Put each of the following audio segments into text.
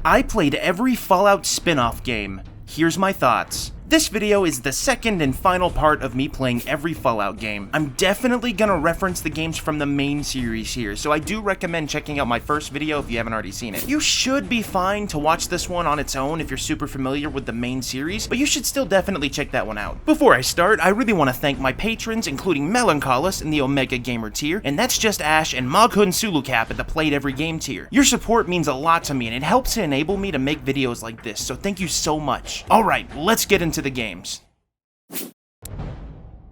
I played every Fallout spin-off game. Here's my thoughts. This video is the second and final part of me playing every Fallout game. I'm definitely gonna reference the games from the main series here, so I do recommend checking out my first video if you haven't already seen it. You should be fine to watch this one on its own if you're super familiar with the main series, but you should still definitely check that one out. Before I start, I really want to thank my patrons, including Melancholis in the Omega Gamer tier, and That's Just Ash and Moghun Sulukap at the Played Every Game tier. Your support means a lot to me, and it helps to enable me to make videos like this, so thank you so much. Alright, let's get into the games.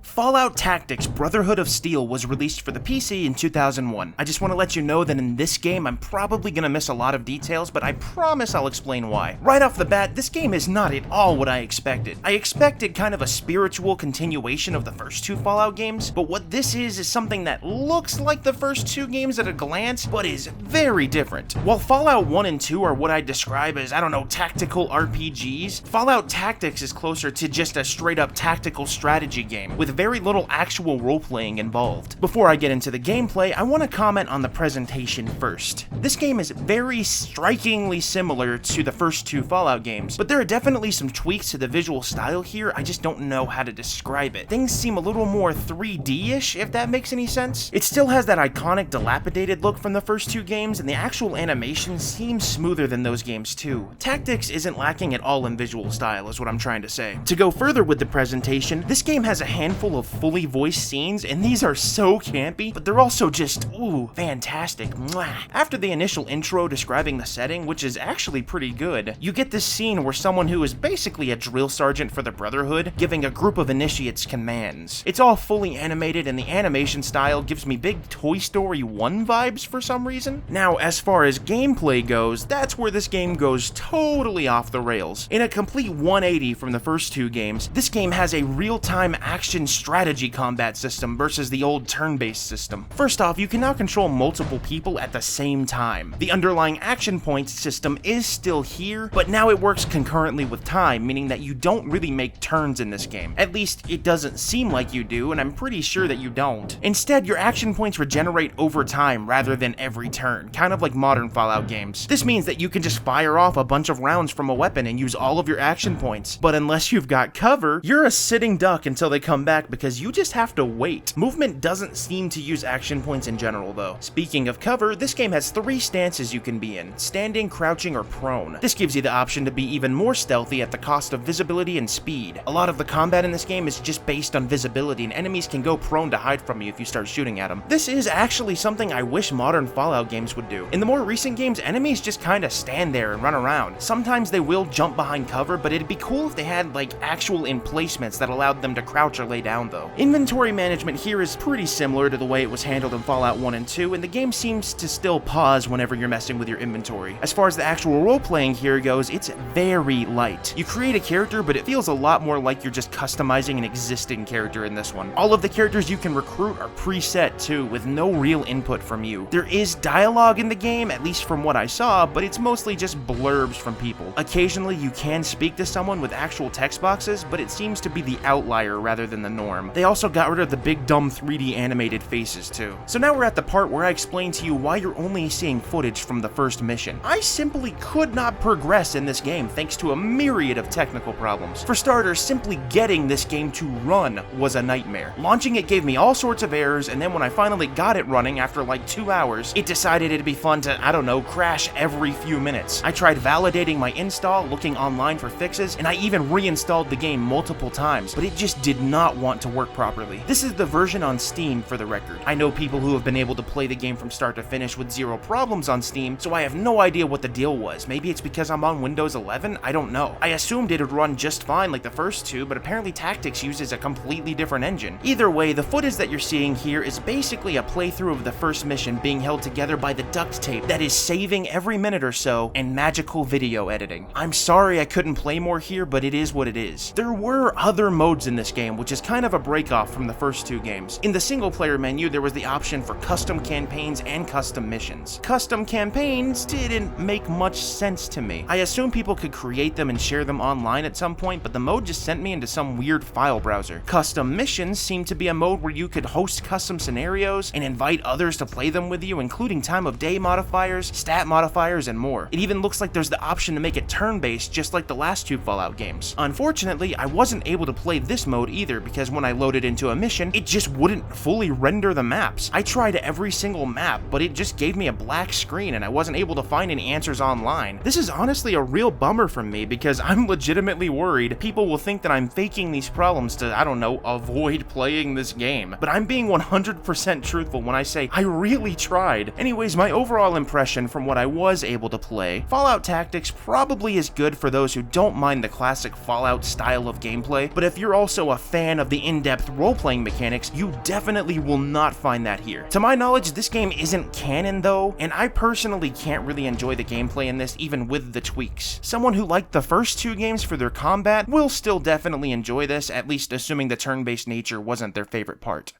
Fallout Tactics Brotherhood of Steel was released for the PC in 2001. I just want to let you know that in this game I'm probably going to miss a lot of details, but I promise I'll explain why. Right off the bat, this game is not at all what I expected. I expected kind of a spiritual continuation of the first two Fallout games, but what this is something that looks like the first two games at a glance, but is very different. While Fallout 1 and 2 are what I describe as, I don't know, tactical RPGs, Fallout Tactics is closer to just a straight up tactical strategy game, with very little actual role-playing involved. Before I get into the gameplay, I want to comment on the presentation first. This game is very strikingly similar to the first two Fallout games, but there are definitely some tweaks to the visual style here. I just don't know how to describe it. Things seem a little more 3D-ish, if that makes any sense. It still has that iconic dilapidated look from the first two games, and the actual animation seems smoother than those games too. Tactics isn't lacking at all in visual style, is what I'm trying to say. To go further with the presentation, this game has a handful of fully voiced scenes, and these are so campy, but they're also just, ooh, fantastic. Mwah. After the initial intro describing the setting, which is actually pretty good, you get this scene where someone who is basically a drill sergeant for the Brotherhood giving a group of initiates commands. It's all fully animated, and the animation style gives me big Toy Story 1 vibes for some reason. Now, as far as gameplay goes, that's where this game goes totally off the rails. In a complete 180 from the first two games, this game has a real-time action strategy combat system versus the old turn-based system. First off, you can now control multiple people at the same time. The underlying action points system is still here, but now it works concurrently with time, meaning that you don't really make turns in this game. At least, it doesn't seem like you do, and I'm pretty sure that you don't. Instead, your action points regenerate over time rather than every turn, kind of like modern Fallout games. This means that you can just fire off a bunch of rounds from a weapon and use all of your action points, but unless you've got cover, you're a sitting duck until they come back because you just have to wait. Movement doesn't seem to use action points in general though. Speaking of cover, this game has 3 stances you can be in: standing, crouching, or prone. This gives you the option to be even more stealthy at the cost of visibility and speed. A lot of the combat in this game is just based on visibility, and enemies can go prone to hide from you if you start shooting at them. This is actually something I wish modern Fallout games would do. In the more recent games, enemies just kinda stand there and run around. Sometimes they will jump behind cover, but it'd be cool if they had like actual emplacements that allowed them to crouch or lay down though. Inventory management here is pretty similar to the way it was handled in Fallout 1 and 2, and the game seems to still pause whenever you're messing with your inventory. As far as the actual role-playing here goes, it's very light. You create a character, but it feels a lot more like you're just customizing an existing character in this one. All of the characters you can recruit are preset too, with no real input from you. There is dialogue in the game, at least from what I saw, but it's mostly just blurbs from people. Occasionally you can speak to someone with actual text boxes, but it seems to be the outlier rather than the norm. They also got rid of the big dumb 3D animated faces too. So now we're at the part where I explain to you why you're only seeing footage from the first mission. I simply could not progress in this game thanks to a myriad of technical problems. For starters, simply getting this game to run was a nightmare. Launching it gave me all sorts of errors, and then when I finally got it running after like 2 hours, it decided it'd be fun to, I don't know, crash every few minutes. I tried validating my install, looking online for fixes, and I even reinstalled the game multiple times, but it just did not want to work properly. This is the version on Steam, for the record. I know people who have been able to play the game from start to finish with 0 problems on Steam, so I have no idea what the deal was. Maybe it's because I'm on Windows 11? I don't know. I assumed it would run just fine like the first two, but apparently Tactics uses a completely different engine. Either way, the footage that you're seeing here is basically a playthrough of the first mission being held together by the duct tape that is saving every minute or so and magical video editing. I'm sorry I couldn't play more here, but it is what it is. There were other modes in this game, which is kind kind of a breakoff from the first two games. In the single-player menu, there was the option for custom campaigns and custom missions. Custom campaigns didn't make much sense to me. I assumed people could create them and share them online at some point, but the mode just sent me into some weird file browser. Custom missions seemed to be a mode where you could host custom scenarios and invite others to play them with you, including time of day modifiers, stat modifiers, and more. It even looks like there's the option to make it turn-based just like the last two Fallout games. Unfortunately, I wasn't able to play this mode either because when I loaded into a mission, it just wouldn't fully render the maps. I tried every single map, but it just gave me a black screen and I wasn't able to find any answers online. This is honestly a real bummer for me because I'm legitimately worried people will think that I'm faking these problems to, I don't know, avoid playing this game. But I'm being 100% truthful when I say I really tried. Anyways, my overall impression from what I was able to play, Fallout Tactics probably is good for those who don't mind the classic Fallout style of gameplay, but if you're also a fan of the in-depth role-playing mechanics, you definitely will not find that here. To my knowledge, this game isn't canon though, and I personally can't really enjoy the gameplay in this even with the tweaks. Someone who liked the first two games for their combat will still definitely enjoy this, at least assuming the turn-based nature wasn't their favorite part.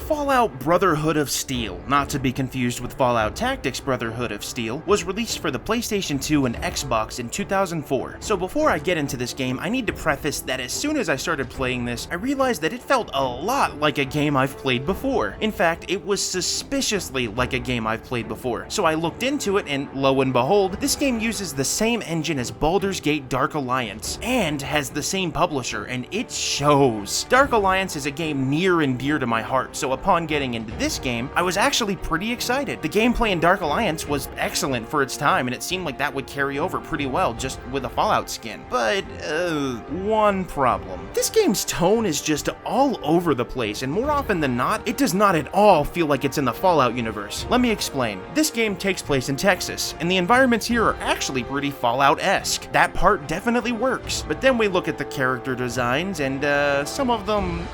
Fallout Brotherhood of Steel, not to be confused with Fallout Tactics Brotherhood of Steel, was released for the PlayStation 2 and Xbox in 2004. So before I get into this game, I need to preface that as soon as I started playing this, I realized that it felt a lot like a game I've played before. In fact, it was suspiciously like a game I've played before. So I looked into it, and lo and behold, this game uses the same engine as Baldur's Gate Dark Alliance, and has the same publisher, and it shows. Dark Alliance is a game near and dear to my heart, so upon getting into this game, I was actually pretty excited. The gameplay in Dark Alliance was excellent for its time, and it seemed like that would carry over pretty well just with a Fallout skin. But, one problem. This game's tone is just all over the place, and more often than not, it does not at all feel like it's in the Fallout universe. Let me explain. This game takes place in Texas, and the environments here are actually pretty Fallout-esque. That part definitely works, but then we look at the character designs, and, some of them,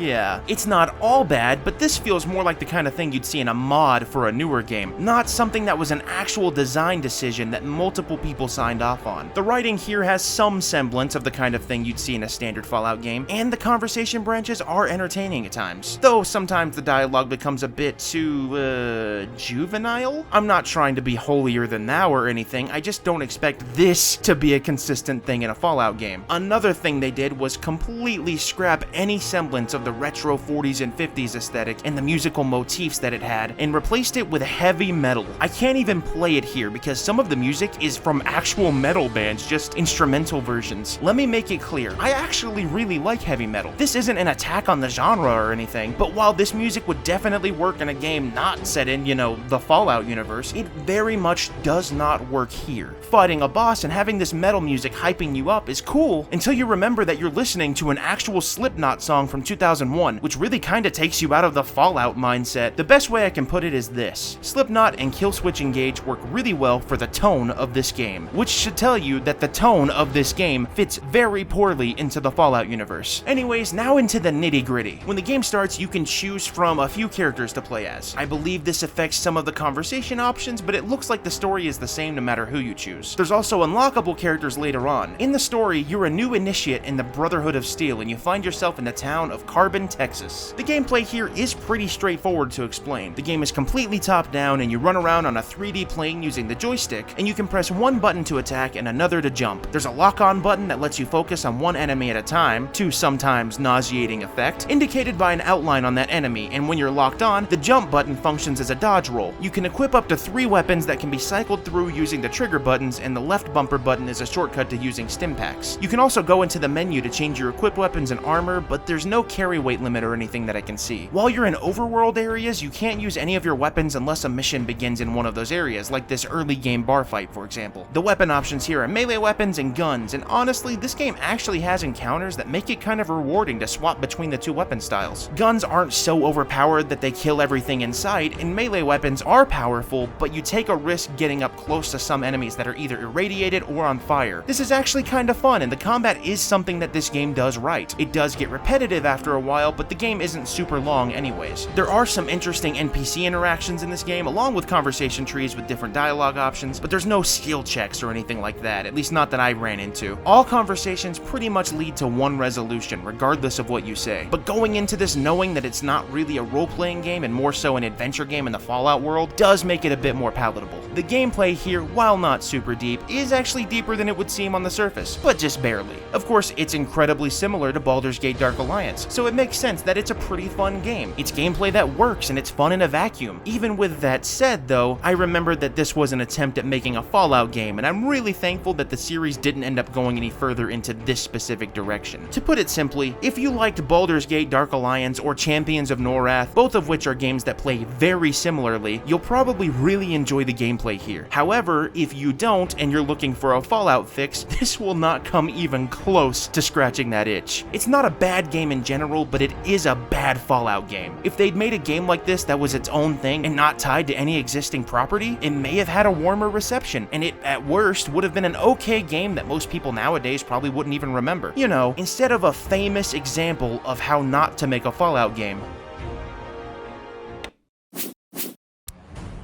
yeah. It's not all bad, but this feels more like the kind of thing you'd see in a mod for a newer game, not something that was an actual design decision that multiple people signed off on. The writing here has some semblance of the kind of thing you'd see in a standard Fallout game, and the conversation branches are entertaining at times, though sometimes the dialogue becomes a bit too, juvenile? I'm not trying to be holier than thou or anything, I just don't expect this to be a consistent thing in a Fallout game. Another thing they did was completely scrap any semblance of the retro 40s and 50s aesthetic and the musical motifs that it had, and replaced it with heavy metal. I can't even play it here because some of the music is from actual metal bands, just instrumental versions. Let me make it clear, I actually really like heavy metal. This isn't an attack on the genre or anything, but while this music would definitely work in a game not set in, you know, the Fallout universe, it very much does not work here. Fighting a boss and having this metal music hyping you up is cool until you remember that you're listening to an actual Slipknot song from 2001, which really kinda takes you out of the Fallout mindset. The best way I can put it is this: Slipknot and Killswitch Engage work really well for the tone of this game, which should tell you that the tone of this game fits very poorly into the Fallout universe. Anyways, now into the nitty-gritty. When the game starts, you can choose from a few characters to play as. I believe this affects some of the conversation options, but it looks like the story is the same no matter who you choose. There's also unlockable characters later on. In the story, you're a new initiate in the Brotherhood of Steel, and you find yourself in the town of Carbon, Texas. The gameplay here is pretty straightforward to explain. The game is completely top-down, and you run around on a 3D plane using the joystick, and you can press one button to attack and another to jump. There's a lock-on button that lets you focus on one enemy at a time, to sometimes nauseating effect, indicated by an outline on that enemy, and when you're locked on, the jump button functions as a dodge roll. You can equip up to 3 weapons that can be cycled through using the trigger buttons, and the left bumper button is a shortcut to using stim packs. You can also go into the menu to change your equipped weapons and armor, but there's no carry weight limit or anything that I can see. While you're in overworld areas, you can't use any of your weapons unless a mission begins in one of those areas, like this early game bar fight, for example. The weapon options here are melee weapons and guns, and honestly, this game actually has encounters that make it kind of rewarding to swap between the two weapon styles. Guns aren't so overpowered that they kill everything in sight, and melee weapons are powerful, but you take a risk getting up close to some enemies that are either irradiated or on fire. This is actually kind of fun, and the combat is something that this game does right. It does get repetitive after a while, but the game isn't super long anyways. There are some interesting NPC interactions in this game, along with conversation trees with different dialogue options, but there's no skill checks or anything like that, at least not that I ran into. All conversations pretty much lead to one resolution, regardless of what you say. But going into this knowing that it's not really a role-playing game and more so an adventure game in the Fallout world does make it a bit more palatable. The gameplay here, while not super deep, is actually deeper than it would seem on the surface, but just barely. Of course, it's incredibly similar to Baldur's Gate Dark Alliance, so it makes sense that it's a pretty fun game. It's gameplay that works and it's fun in a vacuum. Even with that said though, I remembered that this was an attempt at making a Fallout game, and I'm really thankful that the series didn't end up going any further into this specific direction. To put it simply, if you liked Baldur's Gate Dark Alliance or Champions of Norath, both of which are games that play very similarly, you'll probably really enjoy the gameplay here. However, if you don't and you're looking for a Fallout fix, this will not come even close to scratching that itch. It's not a bad game in general, but it is a bad Fallout game. If they'd made a game like this that was its own thing and not tied to any existing property, it may have had a warmer reception, and it, at worst, would have been an okay game that most people nowadays probably wouldn't even remember. You know, instead of a famous example of how not to make a Fallout game.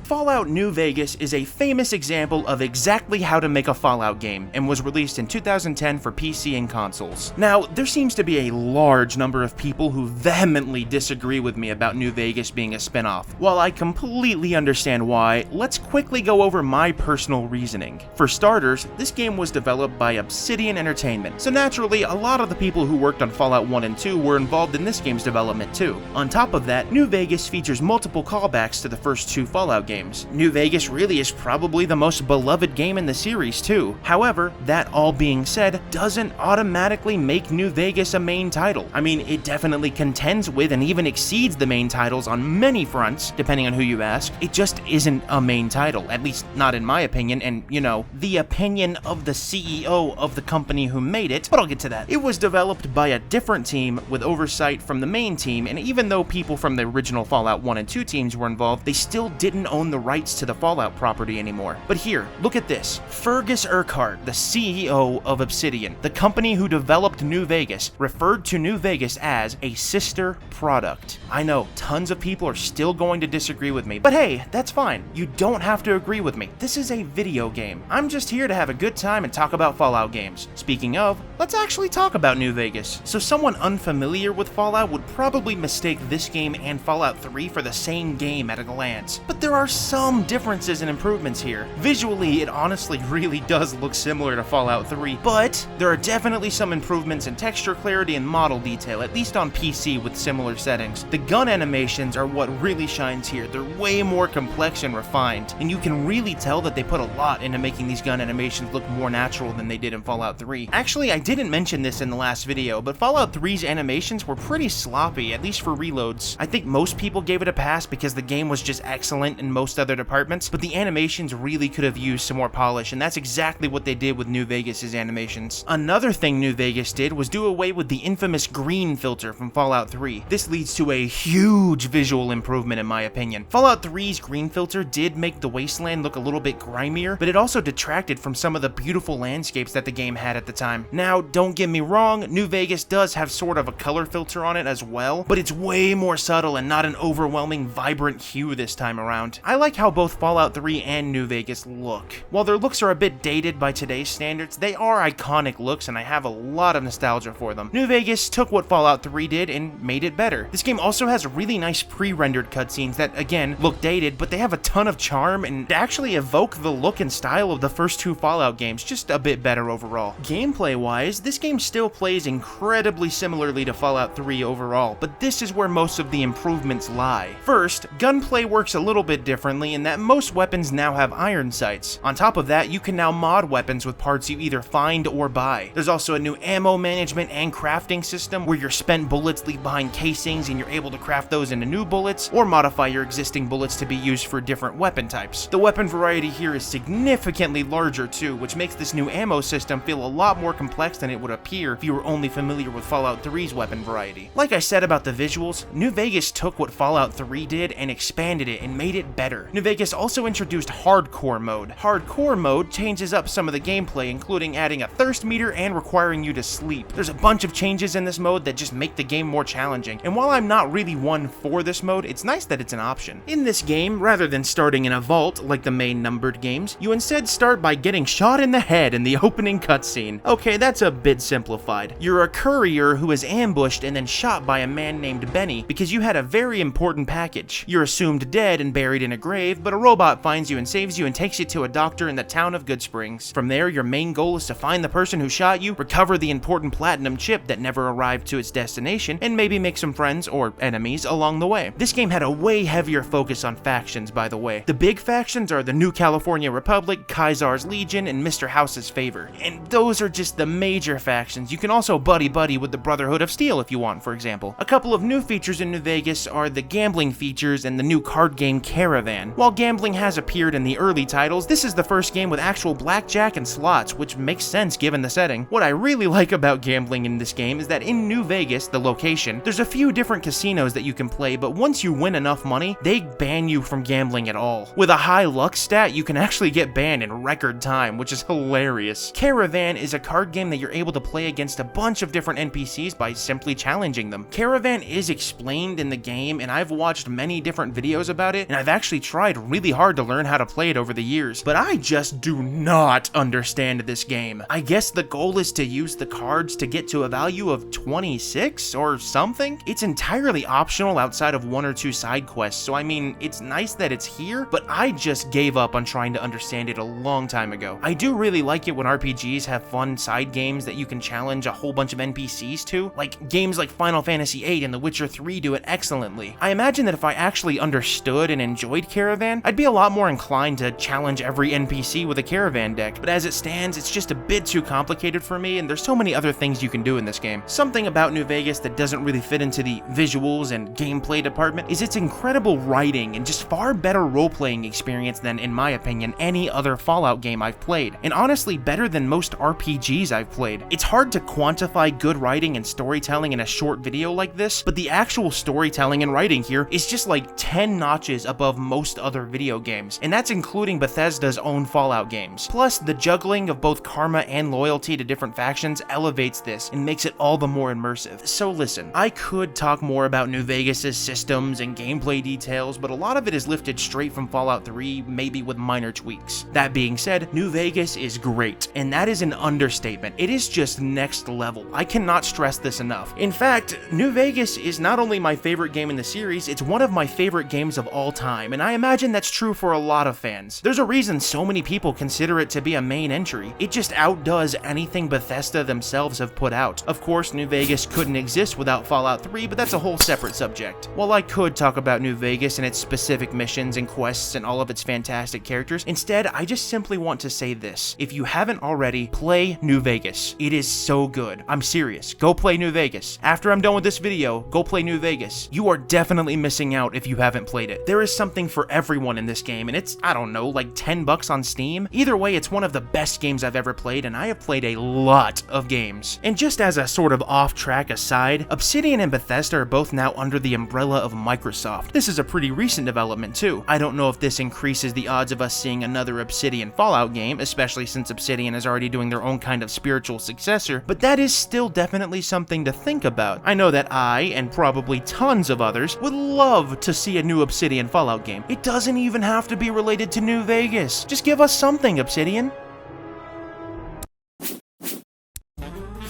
Fallout New Vegas is a famous example of exactly how to make a Fallout game, and was released in 2010 for PC and consoles. Now, there seems to be a large number of people who vehemently disagree with me about New Vegas being a spin-off. While I completely understand why, let's quickly go over my personal reasoning. For starters, this game was developed by Obsidian Entertainment, so naturally, a lot of the people who worked on Fallout 1 and 2 were involved in this game's development too. On top of that, New Vegas features multiple callbacks to the first two Fallout games. New Vegas really is probably the most beloved game in the series too. However, that all being said, doesn't automatically make New Vegas a main title. I mean, it definitely contends with and even exceeds the main titles on many fronts, depending on who you ask. It just isn't a main title, at least not in my opinion, and you know, the opinion of the CEO of the company who made it, but I'll get to that. It was developed by a different team with oversight from the main team, and even though people from the original Fallout 1 and 2 teams were involved, they still didn't own the rights to the Fallout property anymore. But here, look at this. Fergus Urquhart, the CEO of Obsidian, the company who developed New Vegas, referred to New Vegas as a sister product. I know, tons of people are still going to disagree with me, but hey, that's fine. You don't have to agree with me. This is a video game. I'm just here to have a good time and talk about Fallout games. Speaking of, let's actually talk about New Vegas. So someone unfamiliar with Fallout would probably mistake this game and Fallout 3 for the same game at a glance, but there are some differences and improvements here. Visually, it honestly really does look similar to Fallout 3, but there are definitely some improvements in texture clarity and model detail, at least on PC with similar settings. The gun animations are what really shines here. They're way more complex and refined, and you can really tell that they put a lot into making these gun animations look more natural than they did in Fallout 3. Actually, I didn't mention this in the last video, but Fallout 3's animations were pretty sloppy, at least for reloads. I think most people gave it a pass because the game was just excellent in most other departments, but the animations really could have used some more polish, and that's exactly what they did with New Vegas's animations. Another thing New Vegas did was do away with the infamous green filter from Fallout 3. This leads to a huge visual improvement in my opinion. Fallout 3's green filter did make the wasteland look a little bit grimier, but it also detracted from some of the beautiful landscapes that the game had at the time. Now, don't get me wrong, New Vegas does have sort of a color filter on it as well, but it's way more subtle and not an overwhelming vibrant hue this time around. I like how both Fallout 3 and New Vegas look. While their looks are a bit dated by today's standards, they are iconic looks and I have a lot of nostalgia for them. New Vegas took what Fallout 3 did and made it better. This game also has really nice pre-rendered cutscenes that, again, look dated, but they have a ton of charm and actually evoke the look and style of the first two Fallout games, just a bit better overall. Gameplay-wise, this game still plays incredibly similarly to Fallout 3 overall, but this is where most of the improvements lie. First, gunplay works a little bit differently in that most weapons now have iron sights. On top of that, you can now mod weapons with parts you either find or buy. There's also a new ammo management and crafting system where your spent bullets leave behind casings and you're able to craft those into new bullets or modify your existing bullets to be used for different weapon types. The weapon variety here is significantly larger too, which makes this new ammo system feel a lot more complex than it would appear if you were only familiar with Fallout 3's weapon variety. Like I said about the visuals, New Vegas took what Fallout 3 did and expanded it and made it better. here. New Vegas also introduced Hardcore mode. Hardcore mode changes up some of the gameplay, including adding a thirst meter and requiring you to sleep. There's a bunch of changes in this mode that just make the game more challenging, and while I'm not really one for this mode, it's nice that it's an option. In this game, rather than starting in a vault like the main numbered games, you instead start by getting shot in the head in the opening cutscene. Okay, that's a bit simplified. You're a courier who is ambushed and then shot by a man named Benny because you had a very important package. You're assumed dead and buried in a grave, but a robot finds you and saves you and takes you to a doctor in the town of Good Springs. From there, your main goal is to find the person who shot you, recover the important platinum chip that never arrived to its destination, and maybe make some friends or enemies along the way. This game had a way heavier focus on factions, by the way. The big factions are the New California Republic, Kaisar's Legion, and Mr. House's Favor. And those are just the major factions. You can also buddy-buddy with the Brotherhood of Steel if you want, for example. A couple of new features in New Vegas are the gambling features and the new card game Caravan. While gambling has appeared in the early titles, this is the first game with actual blackjack and slots, which makes sense given the setting. What I really like about gambling in this game is that in New Vegas, the location, there's a few different casinos that you can play, but once you win enough money, they ban you from gambling at all. With a high luck stat, you can actually get banned in record time, which is hilarious. Caravan is a card game that you're able to play against a bunch of different NPCs by simply challenging them. Caravan is explained in the game, and I've watched many different videos about it, and I've actually tried really hard to learn how to play it over the years, but I just do not understand this game. I guess the goal is to use the cards to get to a value of 26 or something? It's entirely optional outside of one or two side quests, so I mean, it's nice that it's here, but I just gave up on trying to understand it a long time ago. I do really like it when RPGs have fun side games that you can challenge a whole bunch of NPCs to, like games like Final Fantasy VIII and The Witcher 3 do it excellently. I imagine that if I actually understood and enjoyed Caravan, I'd be a lot more inclined to challenge every NPC with a Caravan deck, but as it stands, it's just a bit too complicated for me, and there's so many other things you can do in this game. Something about New Vegas that doesn't really fit into the visuals and gameplay department is its incredible writing and just far better role-playing experience than, in my opinion, any other Fallout game I've played, and honestly better than most RPGs I've played. It's hard to quantify good writing and storytelling in a short video like this, but the actual storytelling and writing here is just like 10 notches above most other video games, and that's including Bethesda's own Fallout games. Plus, the juggling of both karma and loyalty to different factions elevates this and makes it all the more immersive. So listen, I could talk more about New Vegas' systems and gameplay details, but a lot of it is lifted straight from Fallout 3, maybe with minor tweaks. That being said, New Vegas is great, and that is an understatement. It is just next level. I cannot stress this enough. In fact, New Vegas is not only my favorite game in the series, it's one of my favorite games of all time, and I imagine that's true for a lot of fans. There's a reason so many people consider it to be a main entry. It just outdoes anything Bethesda themselves have put out. Of course, New Vegas couldn't exist without Fallout 3, but that's a whole separate subject. While I could talk about New Vegas and its specific missions and quests and all of its fantastic characters, instead, I just simply want to say this. If you haven't already, play New Vegas. It is so good. I'm serious. Go play New Vegas. After I'm done with this video, go play New Vegas. You are definitely missing out if you haven't played it. There is something for everyone in this game, and it's, I don't know, like $10 on Steam. Either way, it's one of the best games I've ever played, and I have played a lot of games. And just as a sort of off-track aside, Obsidian and Bethesda are both now under the umbrella of Microsoft. This is a pretty recent development too. I don't know if this increases the odds of us seeing another Obsidian Fallout game, especially since Obsidian is already doing their own kind of spiritual successor, but that is still definitely something to think about. I know that I, and probably tons of others, would love to see a new Obsidian Fallout game. It doesn't even have to be related to New Vegas. Just give us something, Obsidian.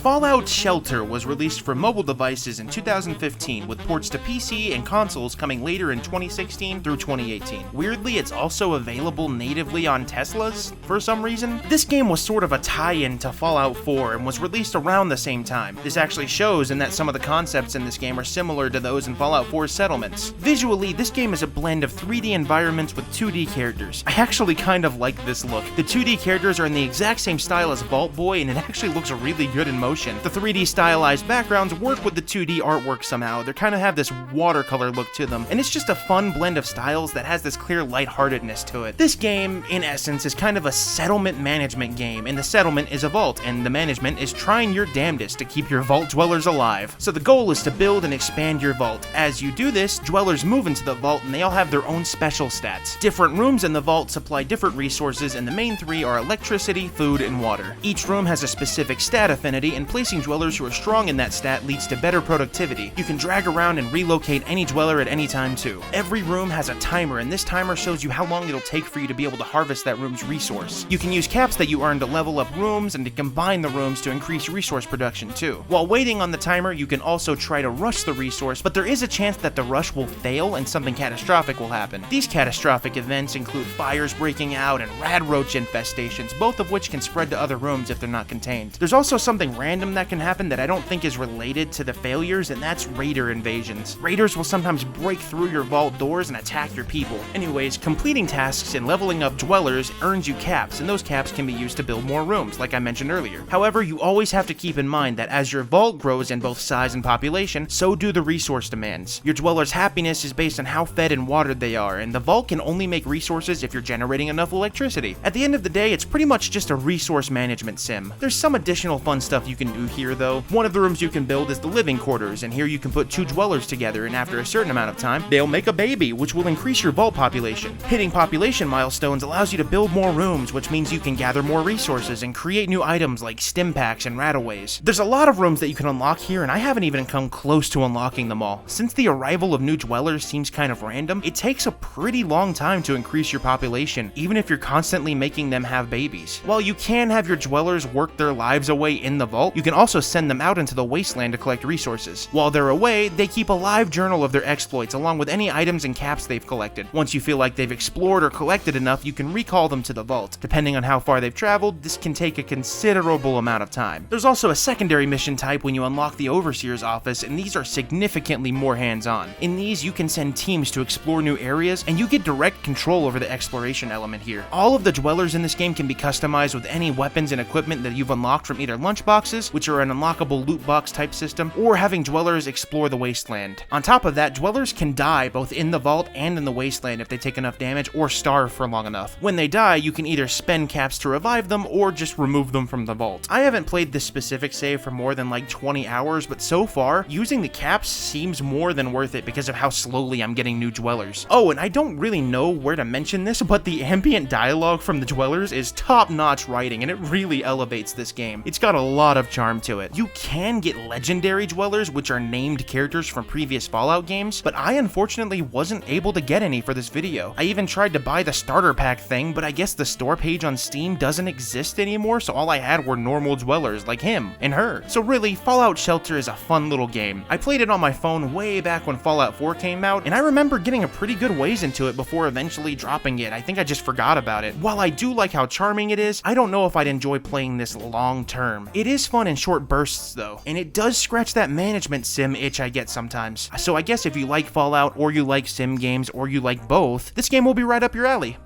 Fallout Shelter was released for mobile devices in 2015, with ports to PC and consoles coming later in 2016 through 2018. Weirdly, it's also available natively on Teslas for some reason. This game was sort of a tie-in to Fallout 4 and was released around the same time. This actually shows in that some of the concepts in this game are similar to those in Fallout 4's settlements. Visually, this game is a blend of 3D environments with 2D characters. I actually kind of like this look. The 2D characters are in the exact same style as Vault Boy, and it actually looks really good in motion. ocean. The 3D stylized backgrounds work with the 2D artwork somehow. They kind of have this watercolor look to them, and it's just a fun blend of styles that has this clear lightheartedness to it. This game, in essence, is kind of a settlement management game, and the settlement is a vault, and the management is trying your damnedest to keep your vault dwellers alive. So the goal is to build and expand your vault. As you do this, dwellers move into the vault, and they all have their own special stats. Different rooms in the vault supply different resources, and the main three are electricity, food, and water. Each room has a specific stat affinity, and placing dwellers who are strong in that stat leads to better productivity. You can drag around and relocate any dweller at any time too. Every room has a timer, and this timer shows you how long it'll take for you to be able to harvest that room's resource. You can use caps that you earn to level up rooms and to combine the rooms to increase resource production too. While waiting on the timer, you can also try to rush the resource, but there is a chance that the rush will fail and something catastrophic will happen. These catastrophic events include fires breaking out and rad roach infestations, both of which can spread to other rooms if they're not contained. There's also something random that can happen that I don't think is related to the failures, and that's raider invasions. Raiders will sometimes break through your vault doors and attack your people. Anyways, completing tasks and leveling up dwellers earns you caps, and those caps can be used to build more rooms, like I mentioned earlier. However, you always have to keep in mind that as your vault grows in both size and population, so do the resource demands. Your dwellers' happiness is based on how fed and watered they are, and the vault can only make resources if you're generating enough electricity. At the end of the day, it's pretty much just a resource management sim. There's some additional fun stuff you can do here though. One of the rooms you can build is the living quarters, and here you can put two dwellers together, and after a certain amount of time, they'll make a baby, which will increase your vault population. Hitting population milestones allows you to build more rooms, which means you can gather more resources and create new items like stim packs and rataways. There's a lot of rooms that you can unlock here, and I haven't even come close to unlocking them all. Since the arrival of new dwellers seems kind of random, it takes a pretty long time to increase your population, even if you're constantly making them have babies. While you can have your dwellers work their lives away in the vault, you can also send them out into the wasteland to collect resources. While they're away, they keep a live journal of their exploits along with any items and caps they've collected. Once you feel like they've explored or collected enough, you can recall them to the vault. Depending on how far they've traveled, this can take a considerable amount of time. There's also a secondary mission type when you unlock the Overseer's office, and these are significantly more hands-on. In these, you can send teams to explore new areas, and you get direct control over the exploration element here. All of the dwellers in this game can be customized with any weapons and equipment that you've unlocked from either lunchboxes, which are an unlockable loot box type system, or having dwellers explore the wasteland. On top of that, dwellers can die both in the vault and in the wasteland if they take enough damage or starve for long enough. When they die, you can either spend caps to revive them or just remove them from the vault. I haven't played this specific save for more than like 20 hours, but so far, using the caps seems more than worth it because of how slowly I'm getting new dwellers. Oh, and I don't really know where to mention this, but the ambient dialogue from the dwellers is top-notch writing, and it really elevates this game. It's got a lot of charm to it. You can get legendary dwellers, which are named characters from previous Fallout games, but I unfortunately wasn't able to get any for this video. I even tried to buy the starter pack thing, but I guess the store page on Steam doesn't exist anymore, so all I had were normal dwellers like him and her. So really, Fallout Shelter is a fun little game. I played it on my phone way back when Fallout 4 came out, and I remember getting a pretty good ways into it before eventually dropping it. I think I just forgot about it. While I do like how charming it is, I don't know if I'd enjoy playing this long term. It is fun in short bursts though, and it does scratch that management sim itch I get sometimes. So I guess if you like Fallout, or you like sim games, or you like both, this game will be right up your alley.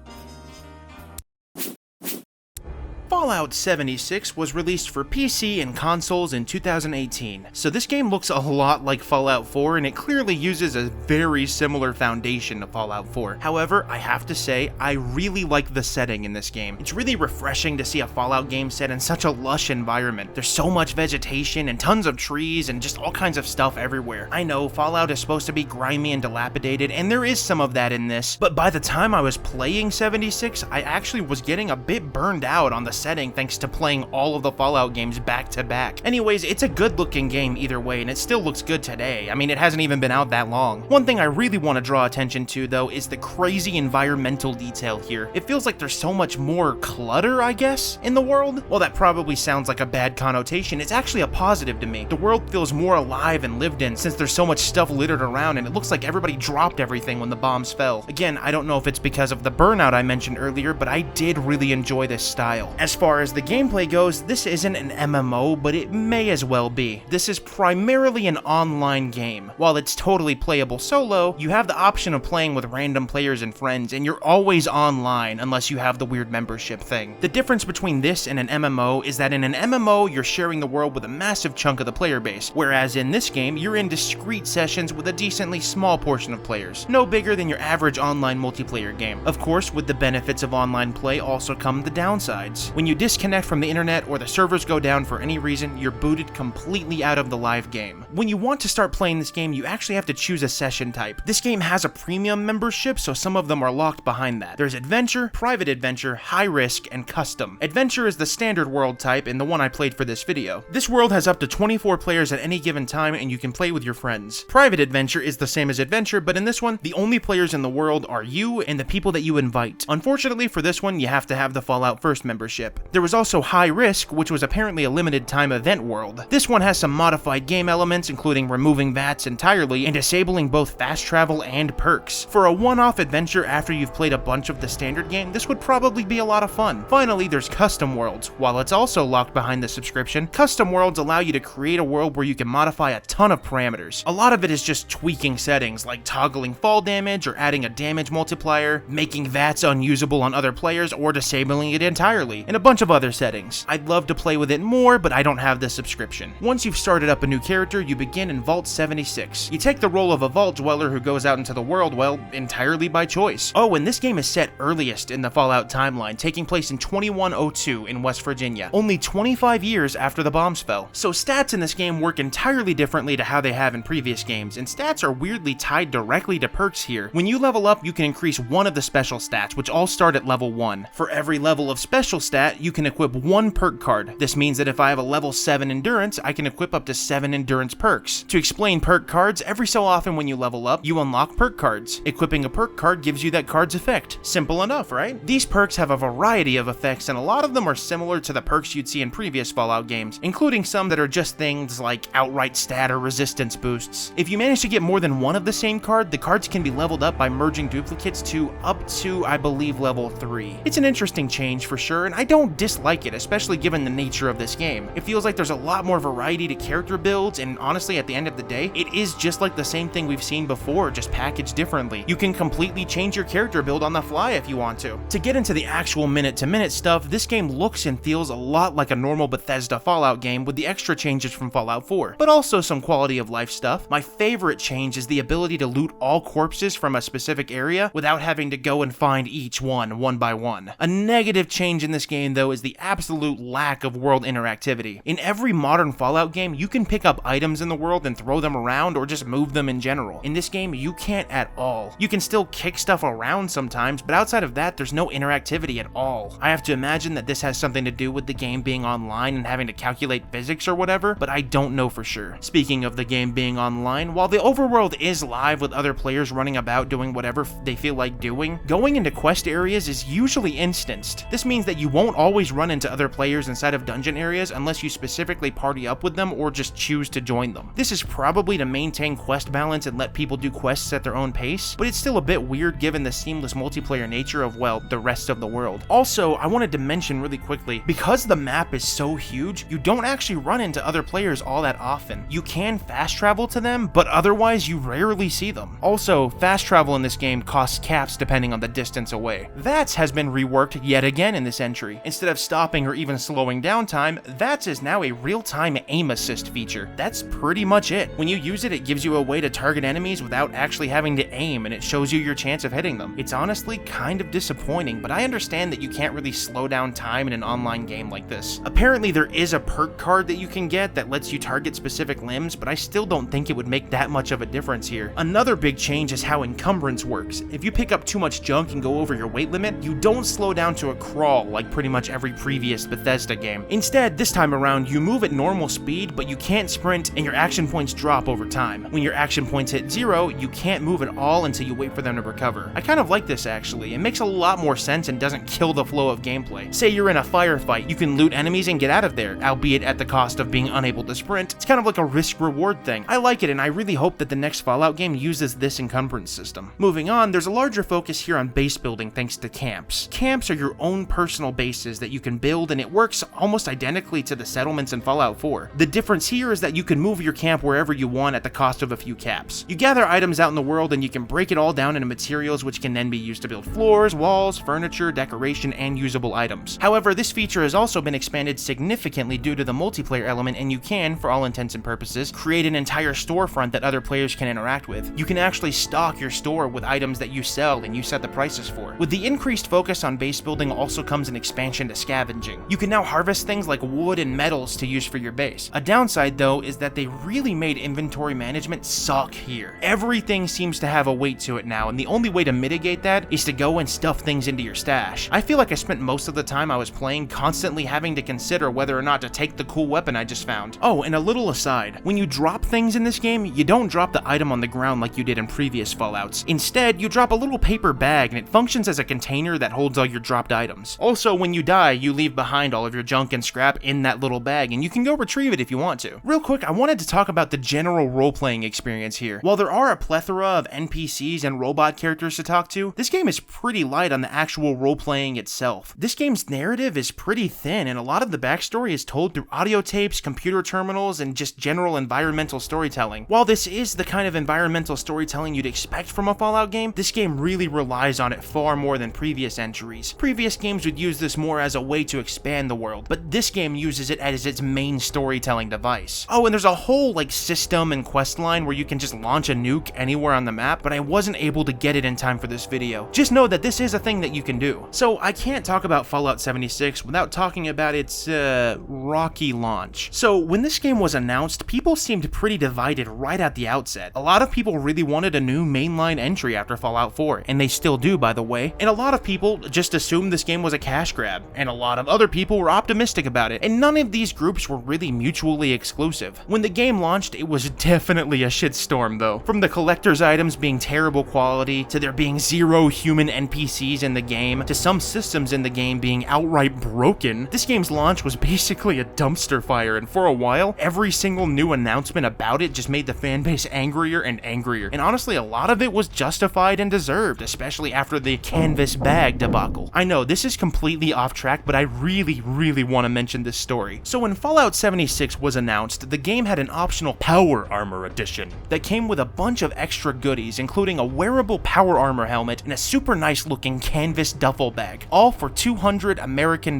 Fallout 76 was released for PC and consoles in 2018, so this game looks a lot like Fallout 4, and it clearly uses a very similar foundation to Fallout 4. However, I have to say, I really like the setting in this game. It's really refreshing to see a Fallout game set in such a lush environment. There's so much vegetation and tons of trees and just all kinds of stuff everywhere. I know Fallout is supposed to be grimy and dilapidated, and there is some of that in this, but by the time I was playing 76, I actually was getting a bit burned out on the setting thanks to playing all of the Fallout games back to back. Anyways, it's a good looking game either way, and it still looks good today. I mean, it hasn't even been out that long. One thing I really want to draw attention to though is the crazy environmental detail here. It feels like there's so much more clutter, I guess, in the world. Well, that probably sounds like a bad connotation. It's actually a positive to me. The world feels more alive and lived in since there's so much stuff littered around, and it looks like everybody dropped everything when the bombs fell. Again, I don't know if it's because of the burnout I mentioned earlier, but I did really enjoy this style. As far far as the gameplay goes, this isn't an MMO, but it may as well be. This is primarily an online game. While it's totally playable solo, you have the option of playing with random players and friends, and you're always online unless you have the weird membership thing. The difference between this and an MMO is that in an MMO, you're sharing the world with a massive chunk of the player base, whereas in this game, you're in discrete sessions with a decently small portion of players, no bigger than your average online multiplayer game. Of course, with the benefits of online play also come the downsides. When you disconnect from the internet or the servers go down for any reason, you're booted completely out of the live game. When you want to start playing this game, you actually have to choose a session type. This game has a premium membership, so some of them are locked behind that. There's adventure, private adventure, high risk, and custom. Adventure is the standard world type and the one I played for this video. This world has up to 24 players at any given time and you can play with your friends. Private adventure is the same as adventure, but in this one, the only players in the world are you and the people that you invite. Unfortunately for this one, you have to have the Fallout First membership. There was also high risk, which was apparently a limited time event world. This one has some modified game elements, including removing VATs entirely and disabling both fast travel and perks. For a one-off adventure after you've played a bunch of the standard game, this would probably be a lot of fun. Finally, there's custom worlds. While it's also locked behind the subscription, custom worlds allow you to create a world where you can modify a ton of parameters. A lot of it is just tweaking settings, like toggling fall damage or adding a damage multiplier, making VATs unusable on other players, or disabling it entirely, and a bunch of other settings. I'd love to play with it more, but I don't have the subscription. Once you've started up a new character, you begin in Vault 76. You take the role of a vault dweller who goes out into the world, well, entirely by choice. Oh, and this game is set earliest in the Fallout timeline, taking place in 2102 in West Virginia, only 25 years after the bombs fell. So stats in this game work entirely differently to how they have in previous games, and stats are weirdly tied directly to perks here. When you level up, you can increase one of the special stats, which all start at level 1. For every level of special stat, you can equip one perk card. This means that if I have a level 7 endurance, I can equip up to 7 endurance perks. To explain perk cards, every so often when you level up, you unlock perk cards. Equipping a perk card gives you that card's effect. Simple enough, right? These perks have a variety of effects, and a lot of them are similar to the perks you'd see in previous Fallout games, including some that are just things like outright stat or resistance boosts. If you manage to get more than one of the same card, the cards can be leveled up by merging duplicates to up to, I believe, level 3. It's an interesting change for sure, and I don't dislike it, especially given the nature of this game. It feels like there's a lot more variety to character builds, and honestly, at the end of the day, it is just like the same thing we've seen before, just packaged differently. You can completely change your character build on the fly if you want to. To get into the actual minute-to-minute stuff, this game looks and feels a lot like a normal Bethesda Fallout game with the extra changes from Fallout 4, but also some quality of life stuff. My favorite change is the ability to loot all corpses from a specific area without having to go and find each one by one. A negative change in this game, though, is the absolute lack of world interactivity. In every modern Fallout game, you can pick up items in the world and throw them around or just move them in general. In this game, you can't at all. You can still kick stuff around sometimes, but outside of that, there's no interactivity at all. I have to imagine that this has something to do with the game being online and having to calculate physics or whatever, but I don't know for sure. Speaking of the game being online, while the overworld is live with other players running about doing whatever they feel like doing, going into quest areas is usually instanced. This means that you won't always run into other players inside of dungeon areas unless you specifically party up with them or just choose to join them. This is probably to maintain quest balance and let people do quests at their own pace, but it's still a bit weird given the seamless multiplayer nature of, well, the rest of the world. Also, I wanted to mention really quickly, because the map is so huge, you don't actually run into other players all that often. You can fast travel to them, but otherwise you rarely see them. Also, fast travel in this game costs caps depending on the distance away. VATS has been reworked yet again in this entry. Instead of stopping or even slowing down time, VATS is now a real-time aim assist feature. That's pretty much it. When you use it, it gives you a way to target enemies without actually having to aim, and it shows you your chance of hitting them. It's honestly kind of disappointing, but I understand that you can't really slow down time in an online game like this. Apparently there is a perk card that you can get that lets you target specific limbs, but I still don't think it would make that much of a difference here. Another big change is how encumbrance works. If you pick up too much junk and go over your weight limit, you don't slow down to a crawl like pretty much every previous Bethesda game. Instead, this time around, you move at normal speed, but you can't sprint and your action points drop over time. When your action points hit 0, you can't move at all until you wait for them to recover. I kind of like this actually. It makes a lot more sense and doesn't kill the flow of gameplay. Say you're in a firefight, you can loot enemies and get out of there, albeit at the cost of being unable to sprint. It's kind of like a risk-reward thing. I like it, and I really hope that the next Fallout game uses this encumbrance system. Moving on, there's a larger focus here on base building thanks to camps. Camps are your own personal bases that you can build, and it works almost identically to the settlements in Fallout 4. The difference here is that you can move your camp wherever you want at the cost of a few caps. You gather items out in the world and you can break it all down into materials which can then be used to build floors, walls, furniture, decoration, and usable items. However, this feature has also been expanded significantly due to the multiplayer element, and you can, for all intents and purposes, create an entire storefront that other players can interact with. You can actually stock your store with items that you sell and you set the prices for. With the increased focus on base building also comes an expansion to scavenging. You can now harvest things like wood and metals to use for your base. A downside though is that they really made inventory management suck here. Everything seems to have a weight to it now, and the only way to mitigate that is to go and stuff things into your stash. I feel like I spent most of the time I was playing constantly having to consider whether or not to take the cool weapon I just found. Oh, and a little aside, when you drop things in this game, you don't drop the item on the ground like you did in previous Fallouts. Instead, you drop a little paper bag and it functions as a container that holds all your dropped items. Also, when you die, you leave behind all of your junk and scrap in that little bag, and you can go retrieve it if you want to. Real quick, I wanted to talk about the general role-playing experience here. While there are a plethora of NPCs and robot characters to talk to, this game is pretty light on the actual role-playing itself. This game's narrative is pretty thin, and a lot of the backstory is told through audio tapes, computer terminals, and just general environmental storytelling. While this is the kind of environmental storytelling you'd expect from a Fallout game, this game really relies on it far more than previous entries. Previous games would use this more as a way to expand the world, but this game uses it as its main storytelling device. Oh, and there's a whole system and quest line where you can just launch a nuke anywhere on the map, but I wasn't able to get it in time for this video. Just know that this is a thing that you can do. So I can't talk about Fallout 76 without talking about its rocky launch. So when this game was announced, people seemed pretty divided right at the outset. A lot of people really wanted a new mainline entry after Fallout 4, and they still do, by the way, and a lot of people just assumed this game was a cash grab, and a lot of other people were optimistic about it, and none of these groups were really mutually exclusive. When the game launched, it was definitely a shitstorm though. From the collector's items being terrible quality, to there being zero human NPCs in the game, to some systems in the game being outright broken, this game's launch was basically a dumpster fire, and for a while, every single new announcement about it just made the fanbase angrier and angrier, and honestly, a lot of it was justified and deserved, especially after the canvas bag debacle. I know, this is completely off track, but I really want to mention this story. So when Fallout 76 was announced, the game had an optional Power Armor Edition that came with a bunch of extra goodies, including a wearable power armor helmet and a super nice looking canvas duffel bag, all for $200 American.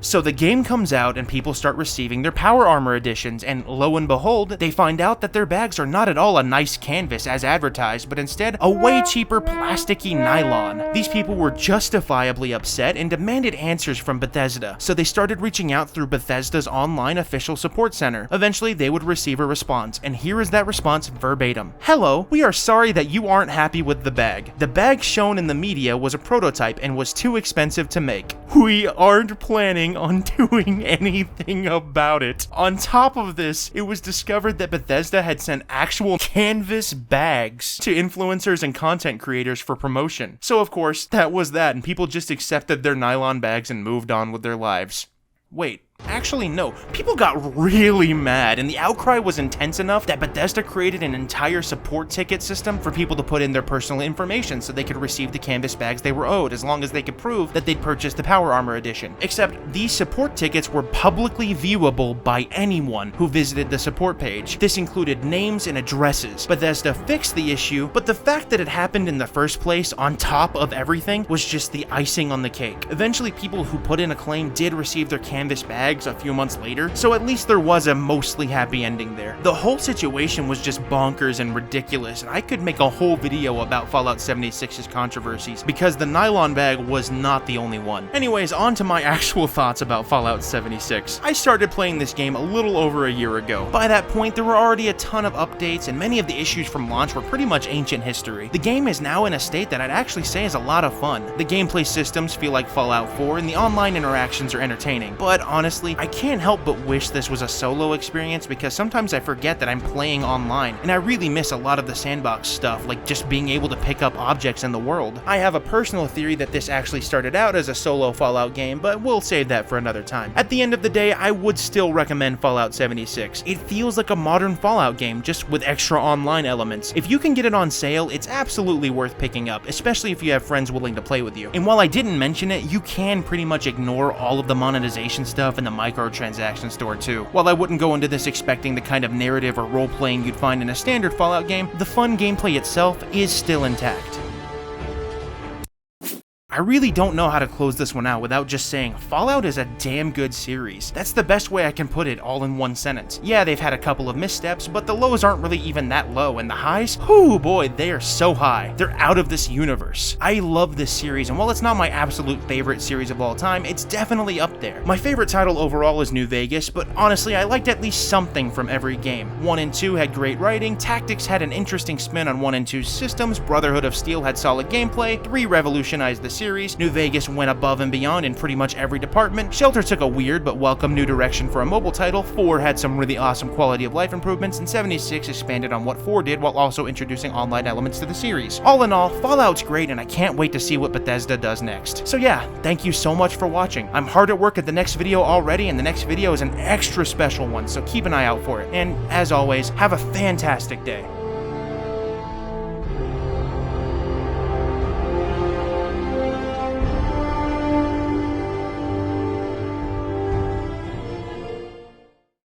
So the game comes out and people start receiving their Power Armor Editions, and lo and behold, they find out that their bags are not at all a nice canvas as advertised, but instead a way cheaper plasticky nylon. These people were justifiably upset and demanded answers from Bethesda, so they started reaching out through Bethesda's online official support center. Eventually, they would receive a response, and here is that response verbatim. Hello, we are sorry that you aren't happy with the bag. The bag shown in the media was a prototype and was too expensive to make. We aren't planning on doing anything about it. On top of this, it was discovered that Bethesda had sent actual canvas bags to influencers and content creators for promotion. So of course, that was that, and people just accepted their nylon bags and moved on with their lives. Wait. Actually, no. People got really mad, and the outcry was intense enough that Bethesda created an entire support ticket system for people to put in their personal information so they could receive the canvas bags they were owed, as long as they could prove that they'd purchased the Power Armor Edition. Except, these support tickets were publicly viewable by anyone who visited the support page. This included names and addresses. Bethesda fixed the issue, but the fact that it happened in the first place, on top of everything, was just the icing on the cake. Eventually, people who put in a claim did receive their canvas bags a few months later, so at least there was a mostly happy ending there. The whole situation was just bonkers and ridiculous, and I could make a whole video about Fallout 76's controversies, because the nylon bag was not the only one. Anyways, on to my actual thoughts about Fallout 76. I started playing this game a little over a year ago. By that point, there were already a ton of updates, and many of the issues from launch were pretty much ancient history. The game is now in a state that I'd actually say is a lot of fun. The gameplay systems feel like Fallout 4, and the online interactions are entertaining, but honestly, honestly, I can't help but wish this was a solo experience because sometimes I forget that I'm playing online, and I really miss a lot of the sandbox stuff, like just being able to pick up objects in the world. I have a personal theory that this actually started out as a solo Fallout game, but we'll save that for another time. At the end of the day, I would still recommend Fallout 76. It feels like a modern Fallout game, just with extra online elements. If you can get it on sale, it's absolutely worth picking up, especially if you have friends willing to play with you. And while I didn't mention it, you can pretty much ignore all of the monetization stuff in the microtransaction store too. While I wouldn't go into this expecting the kind of narrative or role-playing you'd find in a standard Fallout game, the fun gameplay itself is still intact. I really don't know how to close this one out without just saying Fallout is a damn good series. That's the best way I can put it all in one sentence. Yeah, they've had a couple of missteps, but the lows aren't really even that low, and the highs, whoo boy, they are so high. They're out of this universe. I love this series, and while it's not my absolute favorite series of all time, it's definitely up there. My favorite title overall is New Vegas, but honestly, I liked at least something from every game. 1 and 2 had great writing, Tactics had an interesting spin on 1 and 2's systems, Brotherhood of Steel had solid gameplay, 3 revolutionized the series, New Vegas went above and beyond in pretty much every department, Shelter took a weird but welcome new direction for a mobile title, 4 had some really awesome quality of life improvements, and 76 expanded on what 4 did while also introducing online elements to the series. All in all, Fallout's great and I can't wait to see what Bethesda does next. So yeah, thank you so much for watching. I'm hard at work at the next video already, and the next video is an extra special one, so keep an eye out for it. And as always, have a fantastic day.